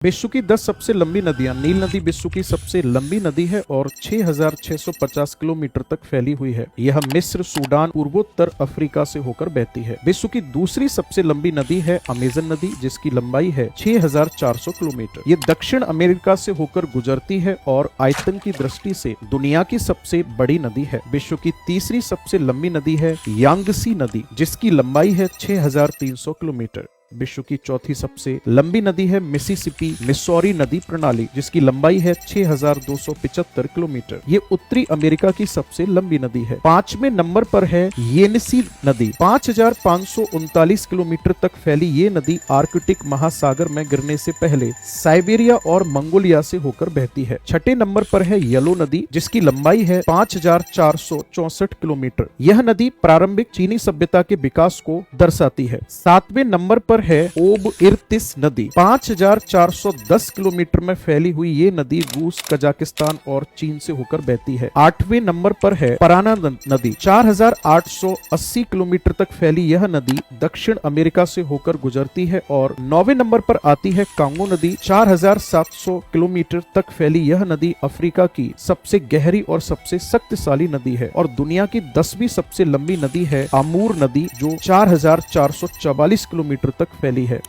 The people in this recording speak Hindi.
विश्व की 10 सबसे लंबी नदियां। नील नदी विश्व की सबसे लंबी नदी है और 6,650 किलोमीटर तक फैली हुई है। यह मिस्र, सूडान, पूर्वोत्तर अफ्रीका से होकर बहती है। विश्व की दूसरी सबसे लंबी नदी है अमेजन नदी, जिसकी लंबाई है 6,400 किलोमीटर। ये दक्षिण अमेरिका से होकर गुजरती है और आयतन की दृष्टि से दुनिया की सबसे बड़ी नदी है। विश्व की तीसरी सबसे लंबी नदी है यांगसी नदी, जिसकी लंबाई है 6,300 किलोमीटर। विश्व की चौथी सबसे लंबी नदी है मिसिसिपी मिसौरी नदी प्रणाली, जिसकी लंबाई है 6,275 किलोमीटर। ये उत्तरी अमेरिका की सबसे लंबी नदी है। 5वें नंबर पर है येनिसी नदी। 5,539 किलोमीटर तक फैली ये नदी आर्कटिक महासागर में गिरने से पहले साइबेरिया और मंगोलिया से होकर बहती है। 6ठे नंबर पर है येलो नदी, जिसकी लंबाई है 5,464 किलोमीटर। यह नदी प्रारंभिक चीनी सभ्यता के विकास को दर्शाती है। 7वें नंबर पर है ओब इर्तिस नदी। 5,410 किलोमीटर में फैली हुई ये नदी रूस, कजाकिस्तान और चीन से होकर बहती है। 8वें नंबर पर है पराना नदी। 4,880 किलोमीटर तक फैली यह नदी दक्षिण अमेरिका से होकर गुजरती है। और 9वें नंबर पर आती है कांगो नदी। 4,700 किलोमीटर तक फैली यह नदी अफ्रीका की सबसे गहरी और सबसे शक्तिशाली नदी है। और दुनिया की 10वीं सबसे लंबी नदी है अमूर नदी, जो 4,444 किलोमीटर तक फैली है।